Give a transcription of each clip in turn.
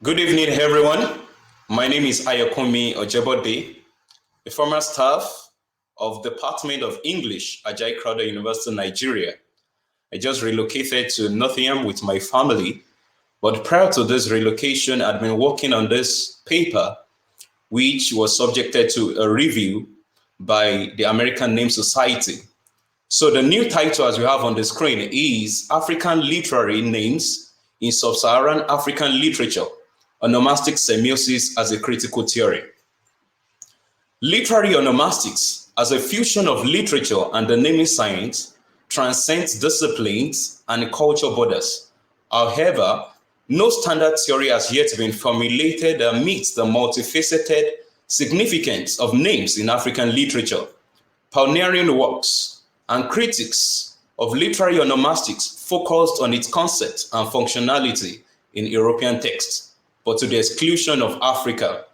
Good evening, everyone. My name is Ayokunmi Ojebode, a former staff of Department of English, Ajayi Crowther University, Nigeria. I just relocated to Nottingham with my family, but prior to this relocation, I'd been working on this paper, which was subjected to a review by the American Name Society. So the new title, as we have on the screen, is African Literary Names in Sub-Saharan African Literature, Onomastic Semiosis as a Critical Theory. Literary onomastics, as a fusion of literature and the naming science, transcends disciplines and cultural borders. However, no standard theory has yet been formulated that meets the multifaceted significance of names in African literature. Pioneering works and critics of literary onomastics focused on its concept and functionality in European texts, but to the exclusion of Africa.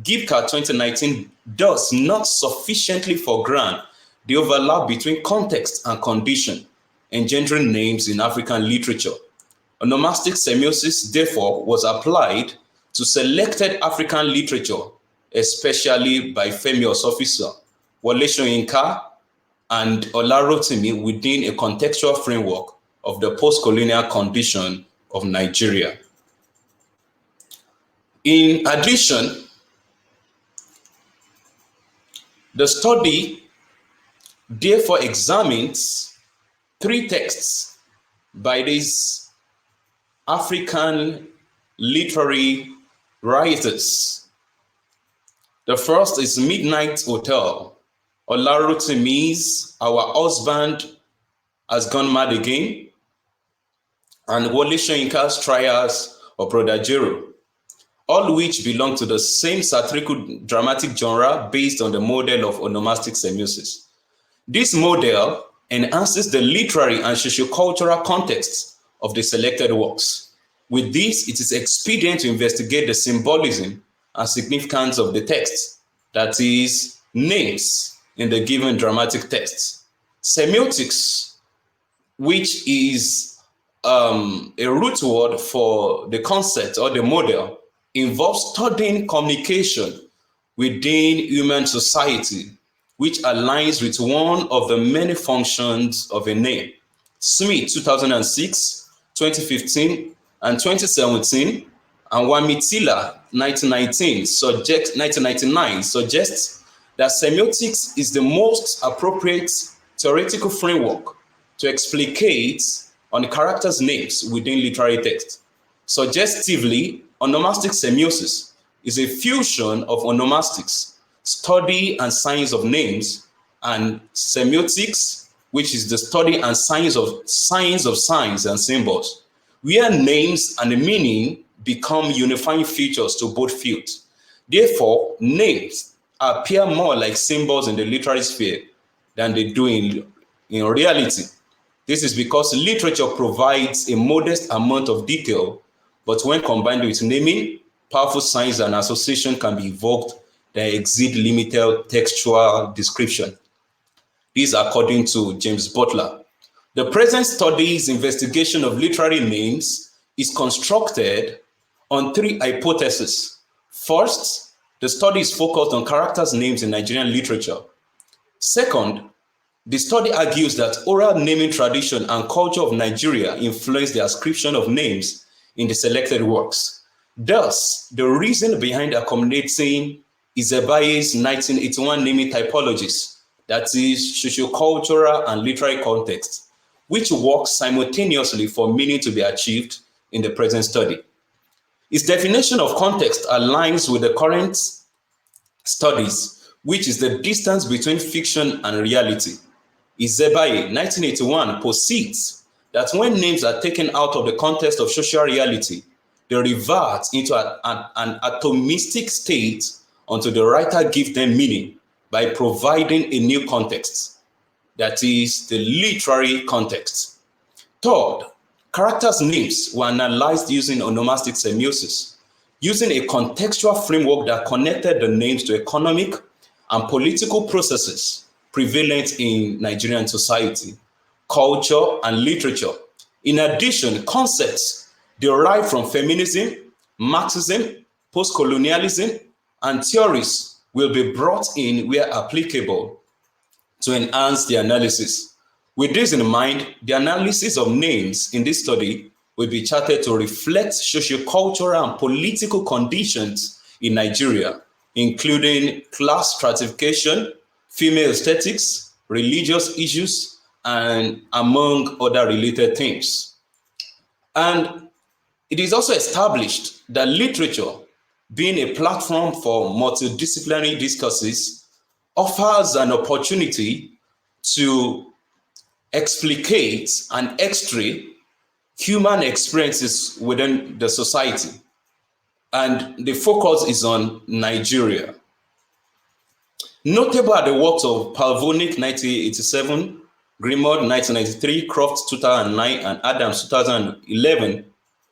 Gibka 2019 does not sufficiently foreground the overlap between context and condition, engendering names in African literature. Onomastic semiosis, therefore, was applied to selected African literature, especially by Femi Osofisan, Wole Soyinka, and Rotimi within a contextual framework of the post-colonial condition of Nigeria. In addition, the study therefore examines three texts by these African literary writers. The first is Midnight Hotel, Rotimi's Our Husband Has Gone Mad Again, and Wole Soyinka's Trials of Brodajero, all which belong to the same satirical dramatic genre based on the model of onomastic semiosis. This model enhances the literary and socio-cultural context of the selected works. With this, it is expedient to investigate the symbolism and significance of the text, that is, names in the given dramatic text. Semiotics, which is a root word for the concept or the model, involves studying communication within human society, which aligns with one of the many functions of a name. Smith 2006, 2015, and 2017, and Wamitila 1999 suggests that semiotics is the most appropriate theoretical framework to explicate on characters' names within literary text. Suggestively, onomastic semiosis is a fusion of onomastics, study and science of names, and semiotics, which is the study and science of signs and symbols, where names and the meaning become unifying features to both fields. Therefore, names appear more like symbols in the literary sphere than they do in reality. This is because literature provides a modest amount of detail, but when combined with naming, powerful signs and association can be evoked that exceed limited textual description. This according to James Butler. The present study's investigation of literary names is constructed on three hypotheses. First, the study is focused on characters' names in Nigerian literature. Second, the study argues that oral naming tradition and culture of Nigeria influence the ascription of names in the selected works. Thus, the reason behind accommodating Izevbaye's 1981 naming typologies, that is, socio-cultural and literary context, which works simultaneously for meaning to be achieved in the present study. Its definition of context aligns with the current studies, which is the distance between fiction and reality. Izevbaye, 1981, posits that when names are taken out of the context of social reality, they revert into an atomistic state until the writer gives them meaning by providing a new context, that is, the literary context. Third, characters' names were analyzed using onomastic semiosis, using a contextual framework that connected the names to economic and political processes prevalent in Nigerian society, culture, and literature. In addition, concepts derived from feminism, Marxism, post-colonialism, and theories will be brought in where applicable to enhance the analysis. With this in mind, the analysis of names in this study will be charted to reflect socio-cultural and political conditions in Nigeria, including class stratification, female aesthetics, religious issues, and among other related things. And it is also established that literature, being a platform for multidisciplinary discourses, offers an opportunity to explicate and x-ray human experiences within the society. And the focus is on Nigeria. Notable are the works of Palvonic 1987, Grimaud 1993, Croft 2009, and Adams 2011,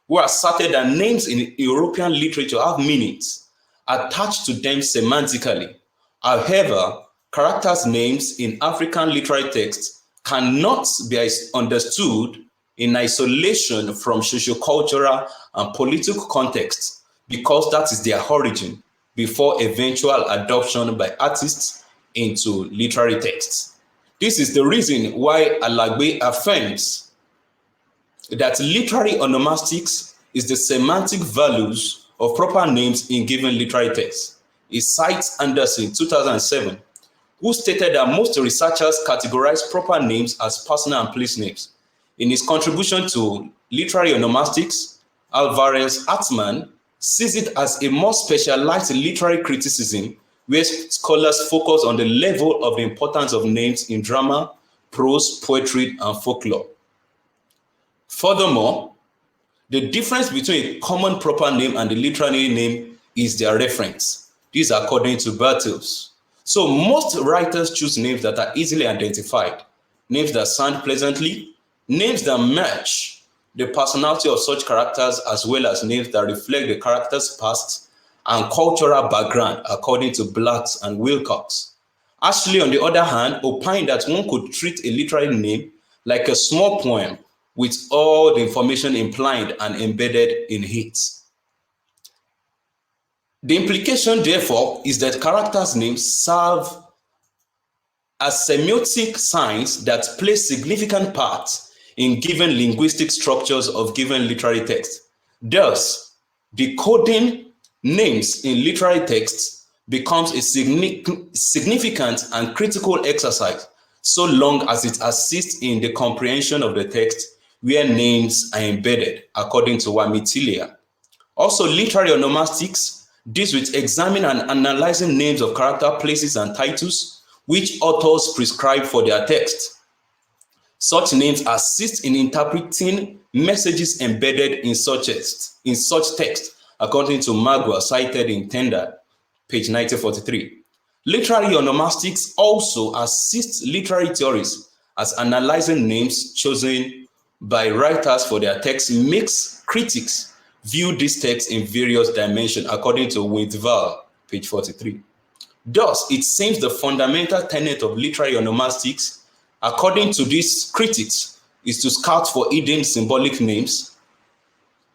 who asserted that names in European literature have meanings attached to them semantically. However, characters' names in African literary texts cannot be understood in isolation from socio-cultural and political contexts because that is their origin before eventual adoption by artists into literary texts. This is the reason why Alagbe affirms that literary onomastics is the semantic values of proper names in given literary texts. He cites Anderson 2007, who stated that most researchers categorize proper names as personal and place names. In his contribution to literary onomastics, Alvarez-Altman sees it as a more specialized literary criticism where scholars focus on the level of the importance of names in drama, prose, poetry, and folklore. Furthermore, the difference between a common proper name and the literary name is their reference. This according to Bartels. So most writers choose names that are easily identified, names that sound pleasantly, names that match the personality of such characters, as well as names that reflect the character's past and cultural background, according to Blacks and Wilcox. Ashley, on the other hand, opined that one could treat a literary name like a small poem with all the information implied and embedded in it. The implication, therefore, is that characters' names serve as semiotic signs that play significant parts in given linguistic structures of given literary text. Thus, decoding names in literary texts becomes a significant and critical exercise so long as it assists in the comprehension of the text where names are embedded, according to Wamitilia. Also, literary onomastics deals with examining and analyzing names of character, places, and titles which authors prescribe for their text. Such names assist in interpreting messages embedded in such text, according to Magua, cited in Tender, page 1943. Literary onomastics also assist literary theories as analyzing names chosen by writers for their texts makes critics view these texts in various dimensions, according to Wintval, page 43. Thus, it seems the fundamental tenet of literary onomastics, according to these critics, is to scout for hidden symbolic names,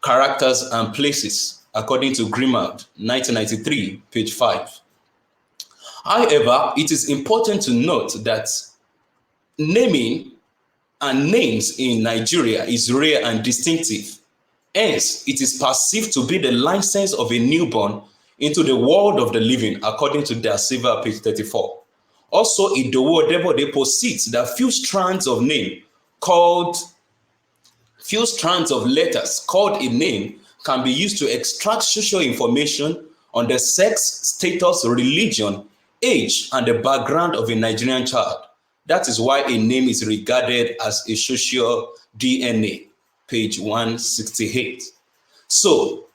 characters, and places, according to Grimaud, 1993, page 5. However, it is important to note that naming and names in Nigeria is rare and distinctive. Hence, it is perceived to be the license of a newborn into the world of the living, according to Da Silva, page 34. Also, Idowu Ojebode posits that few strands of letters called a name can be used to extract social information on the sex, status, religion, age, and the background of a Nigerian child. That is why a name is regarded as a social DNA, page 168. So,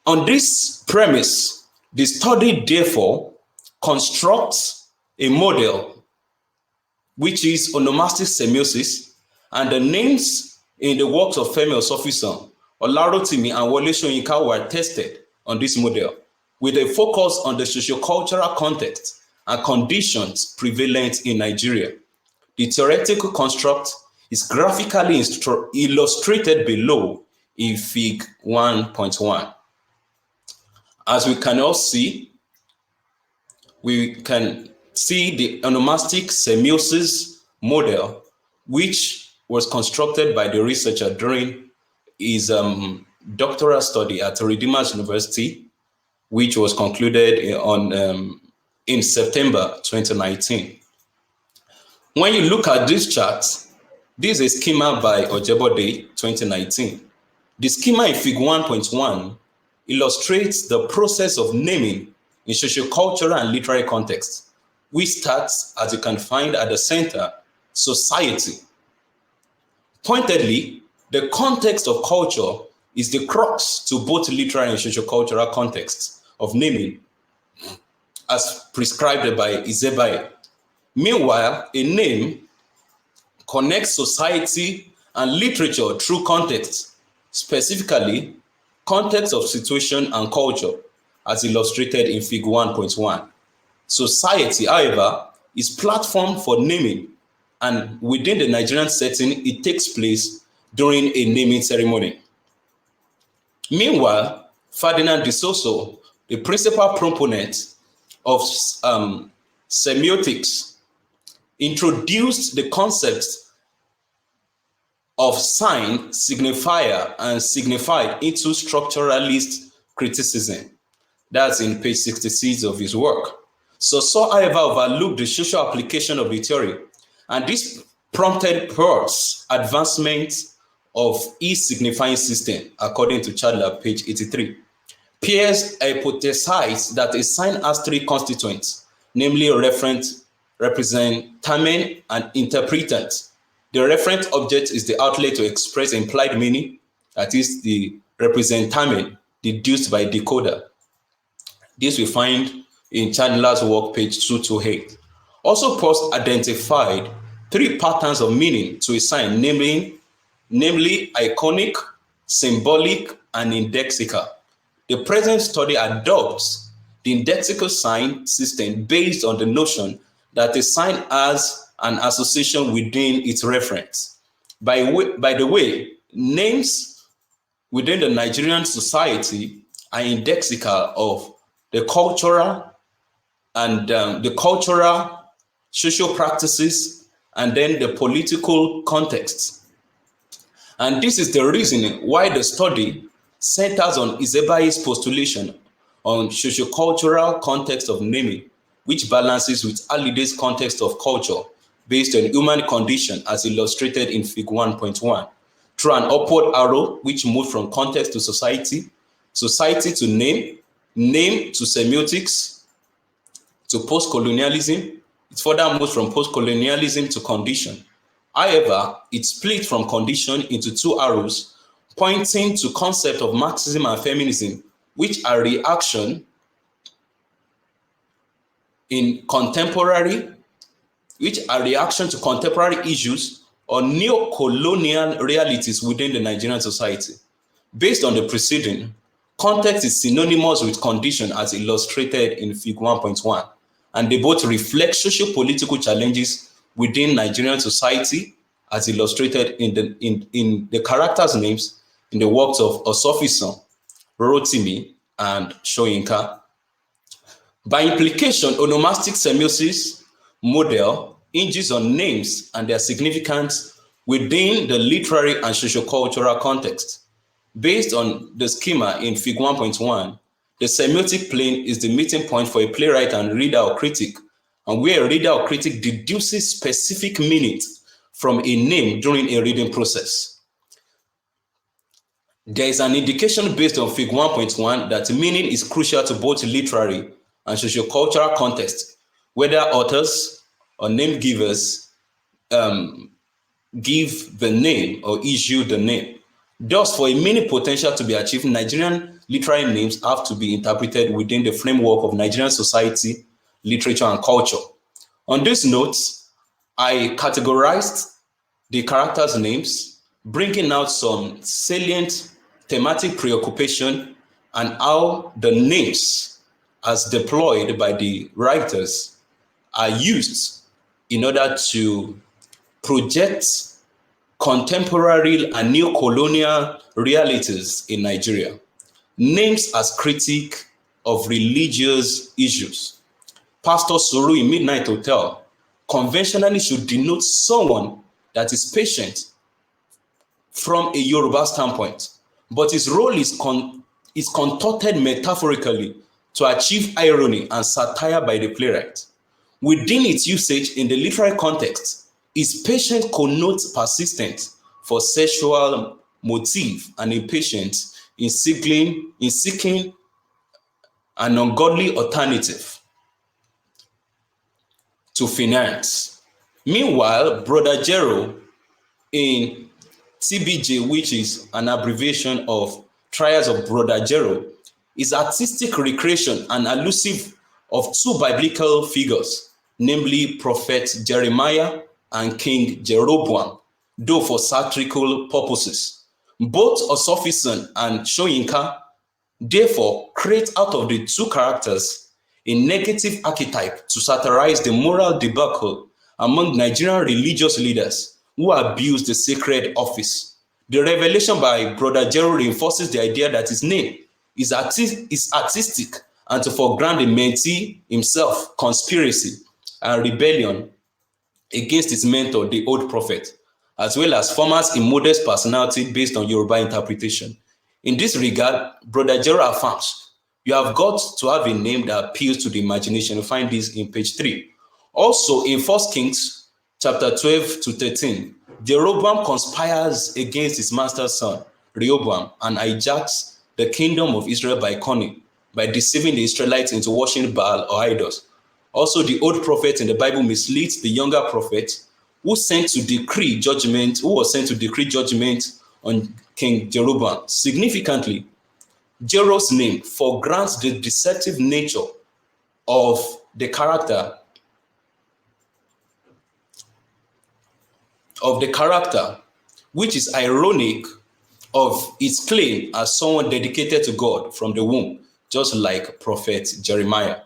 on this premise, the study therefore constructs a model which is onomastic semiosis, and the names in the works of Femi Osofisan, Rotimi, and Wole Soyinka were tested on this model with a focus on the socio-cultural context and conditions prevalent in Nigeria. The theoretical construct is graphically illustrated below in Fig 1.1. As we can all see, we can see the onomastic semiosis model, which was constructed by the researcher during his doctoral study at Redeemers University, which was concluded in September 2019. When you look at this chart, this is a schema by Ojebode 2019. The schema in Fig 1.1 illustrates the process of naming in socio-cultural and literary context, which starts, as you can find at the center, society. Pointedly, the context of culture is the crux to both literary and socio-cultural contexts of naming, as prescribed by Izevbaye. Meanwhile, a name connects society and literature through context, specifically context of situation and culture, as illustrated in Fig 1.1. Society, however, is platform for naming, and within the Nigerian setting, it takes place during a naming ceremony. Meanwhile, Ferdinand de Soto, the principal proponent of semiotics, introduced the concept of sign, signifier, and signified into structuralist criticism. That's in page 66 of his work. So, however, overlooked the social application of the theory, and this prompted Peirce's advancement of e-signifying system, according to Chandler, page 83. Peirce hypothesized that a sign has three constituents, namely referent, representamen, and interpretant. The referent object is the outlet to express implied meaning, that is the representamen deduced by decoder. This we find in Chandler's work, page 228. Also, Peirce identified three patterns of meaning to a sign, namely iconic, symbolic, and indexical. The present study adopts the indexical sign system based on the notion that a sign has an association within its reference. By the way, names within the Nigerian society are indexical of the cultural and social practices, and then the political context. And this is the reason why the study centers on Izevbaye's postulation on socio-cultural context of naming, which balances with Halliday's context of culture based on human condition, as illustrated in Fig 1.1, through an upward arrow which moves from context to society, society to name, name to semiotics, to post-colonialism. It further moves from post-colonialism to condition. However, it split from condition into two arrows, pointing to concept of Marxism and feminism, which are reaction to contemporary issues or neo-colonial realities within the Nigerian society. Based on the preceding, context is synonymous with condition, as illustrated in Fig 1.1, and they both reflect socio-political challenges within Nigerian society, as illustrated in the characters' names in the works of Osofisan, Rotimi, and Soyinka. By implication, onomastic semiosis model hinges on names and their significance within the literary and socio-cultural context. Based on the schema in Fig 1.1, the semiotic plane is the meeting point for a playwright and reader or critic, and where a reader or critic deduces specific meaning from a name during a reading process. There is an indication based on Fig 1.1 that meaning is crucial to both literary and socio-cultural context, whether authors or name givers give the name or issue the name. Thus, for a meaning potential to be achieved, Nigerian literary names have to be interpreted within the framework of Nigerian society, literature, and culture. On this note, I categorized the characters' names, bringing out some salient thematic preoccupation and how the names, as deployed by the writers, are used in order to project contemporary and neo-colonial realities in Nigeria. Names as critic of religious issues. Pastor Suru in Midnight Hotel conventionally should denote someone that is patient from a Yoruba standpoint, but his role is contorted metaphorically to achieve irony and satire by the playwright. Within its usage in the literary context, is patient connotes persistent for sexual motive and impatient in seeking an ungodly alternative to finance. Meanwhile, Brother Jero in TBJ, which is an abbreviation of Trials of Brother Jero, is artistic recreation and allusive of two biblical figures, namely Prophet Jeremiah and King Jeroboam, though for satirical purposes. Both Osofisan and Soyinka therefore create out of the two characters a negative archetype to satirize the moral debacle among Nigerian religious leaders who abuse the sacred office. The revelation by Brother Jero reinforces the idea that his name is artistic and to foreground the mentee himself, conspiracy and rebellion against his mentor, the old prophet, as well as former's immodest personality based on Yoruba interpretation. In this regard, Brother Jero affirms, you have got to have a name that appeals to the imagination. You find this in page 3. Also, in 1 Kings chapter 12 to 13, Jeroboam conspires against his master's son, Rehoboam, and hijacks the kingdom of Israel by cunning, by deceiving the Israelites into worshiping Baal or idols. Also, the old prophet in the Bible misleads the younger prophet who was sent to decree judgment on King Jeroboam. Significantly, Jero's name foregrounds the deceptive nature of the character which is ironic of its claim as someone dedicated to God from the womb, just like Prophet Jeremiah.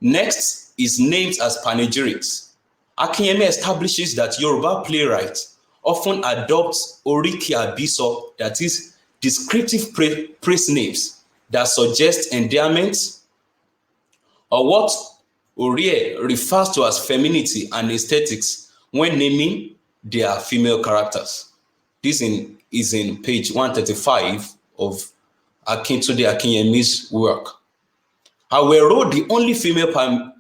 Next is names as panegyrics. Akinyemi establishes that Yoruba playwrights often adopt oriki abiso, that is, descriptive praise names that suggest endearment, or what Orie refers to as femininity and aesthetics when naming their female characters. This is in page 135 of Akintunde Akinyemi's work. However, the only female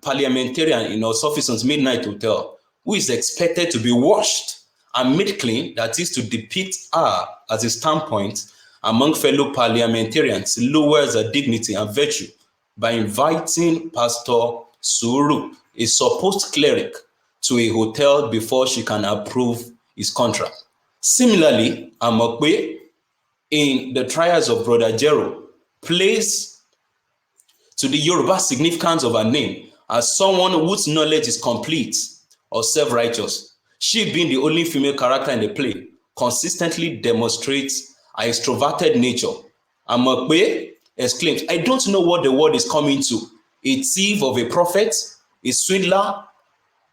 parliamentarian in Osofisan's Midnight Hotel, who is expected to be washed and made clean, that is to depict her as a standpoint among fellow parliamentarians, lowers her dignity and virtue by inviting Pastor Suru, a supposed cleric, to a hotel before she can approve his contract. Similarly, Amokwe, in the Trials of Brother Jero, plays to the Yoruba significance of her name as someone whose knowledge is complete or self-righteous. She, being the only female character in the play, consistently demonstrates her extroverted nature. Amokwe exclaims, I don't know what the world is coming to. A thief of a prophet, a swindler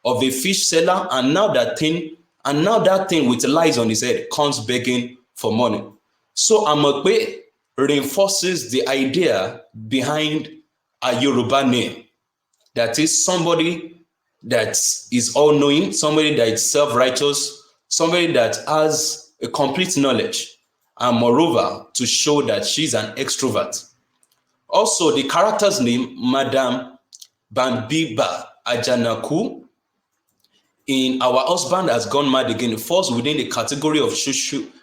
of a fish seller, and now that thing with lies on his head comes begging for money. So Amokwe reinforces the idea behind a Yoruba name, that is somebody that is all-knowing, somebody that is self-righteous, somebody that has a complete knowledge, and moreover, to show that she's an extrovert. Also, the character's name, Madam Bambiba Ajanaku, in Our Husband Has Gone Mad Again, falls within the category of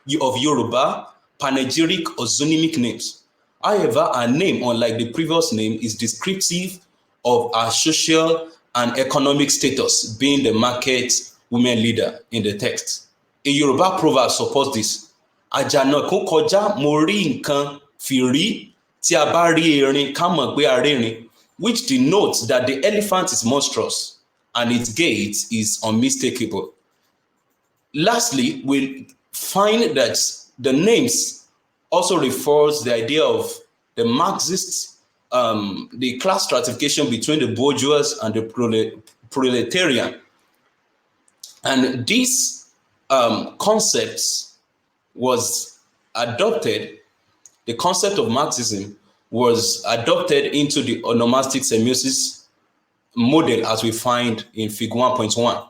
Yoruba panegyric or zonymic names. However, her name, unlike the previous name, is descriptive of her social and economic status, being the market women leader in the text. A Yoruba proverb supports this. Ajanaku kọjá mo rí nǹkan fìrí tí a bá rí erin ká mọ̀ pé a rérin, which denotes that the elephant is monstrous and its gait is unmistakable. Lastly, we'll find that the names also refers the idea of the Marxist, the class stratification between the bourgeois and the proletarian. And these concepts was adopted, the concept of Marxism was adopted into the onomastic semiosis model as we find in Fig 1.1.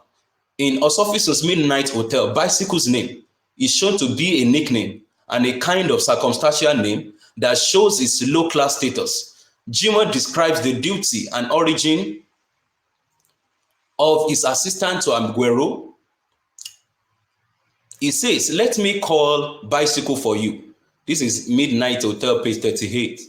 In Osofisan's Midnight Hotel, Bicycle's name is shown to be a nickname and a kind of circumstantial name that shows its low-class status. Jimoh describes the duty and origin of his assistant to Aguero. He says, "Let me call Bicycle for you." This is Midnight Hotel, page 38.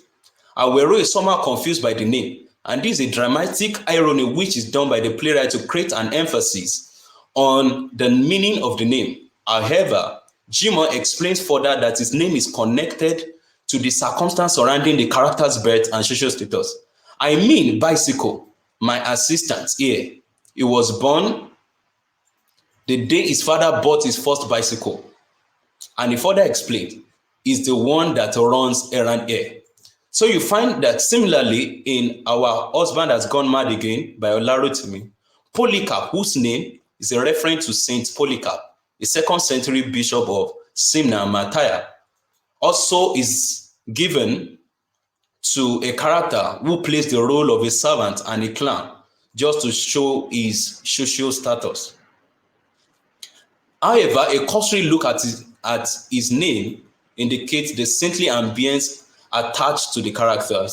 Aguero is somehow confused by the name, and this is a dramatic irony which is done by the playwright to create an emphasis on the meaning of the name. However, Jimoh explains further that his name is connected to the circumstance surrounding the character's birth and social status. I mean, Bicycle, my assistant here, he was born the day his father bought his first bicycle. And he further explained, is the one that runs errand here. So you find that similarly in Our Husband Has Gone Mad Again by Rotimi, Polycarp, whose name is a reference to Saint Polycarp, a 2nd century bishop of Smyrna and Martyna, also is given to a character who plays the role of a servant and a clown, just to show his social status. However, a cursory look at his name indicates the saintly ambience attached to the character.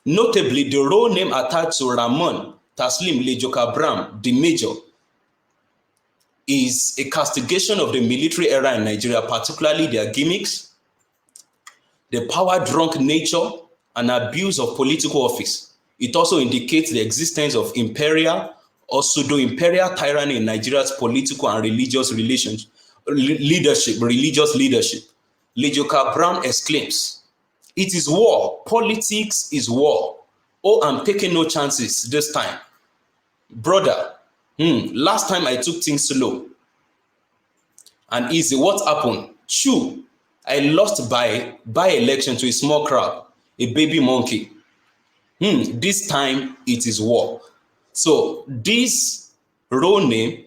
Notably, the role name attached to Ramon Taslim Lejokabram, the Major, is a castigation of the military era in Nigeria, particularly their gimmicks, the power-drunk nature, and abuse of political office. It also indicates the existence of imperial or pseudo-imperial tyranny in Nigeria's political and religious leadership. Lejoka Brown exclaims, "It is war. Politics is war. Oh, I'm taking no chances this time. Brother, last time I took things slow and easy. What happened? Shoo, I lost by election to a small crowd, a baby monkey. This time it is war." So this role name,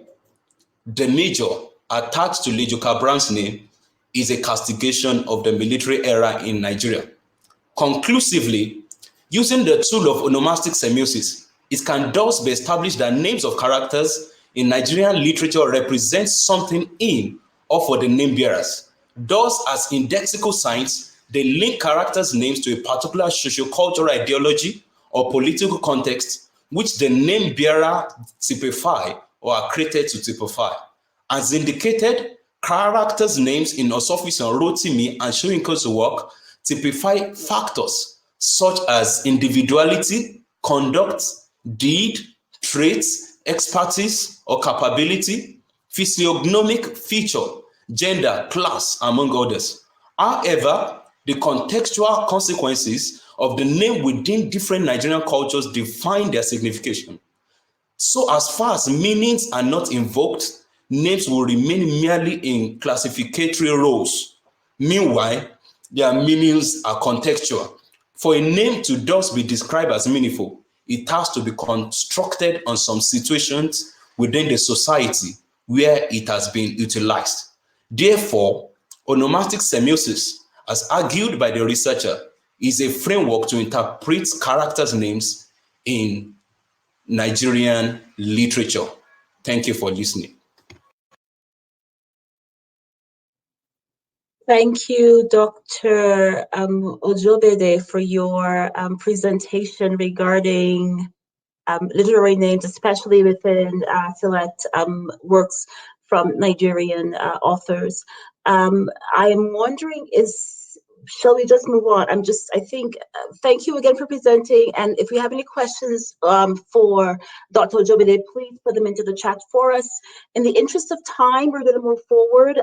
the Major, attached to Lejoka Brown's name, is a castigation of the military era in Nigeria. Conclusively, using the tool of onomastic semiosis, it can thus be established that names of characters in Nigerian literature represent something in or for the name bearers. Thus, as indexical signs, they link characters' names to a particular socio-cultural ideology or political context which the name bearer typify or are created to typify. As indicated, characters' names in Osofisan, Rotimi, and Soyinka's work typify factors such as individuality, conduct, deed, traits, expertise or capability, physiognomic feature, gender, class, among others. However, the contextual consequences of the name within different Nigerian cultures define their signification. So as far as meanings are not invoked, names will remain merely in classificatory roles. Meanwhile, their meanings are contextual. For a name to thus be described as meaningful, it has to be constructed on some situations within the society where it has been utilized. Therefore, onomastic semiosis, as argued by the researcher, is a framework to interpret characters' names in Nigerian literature. Thank you for listening. Thank you, Dr. Ojebode, for your presentation regarding literary names, especially within select works from Nigerian authors. I'm wondering, shall we just move on? Thank you again for presenting. And if we have any questions for Dr. Ojebode, please put them into the chat for us. In the interest of time, we're going to move forward.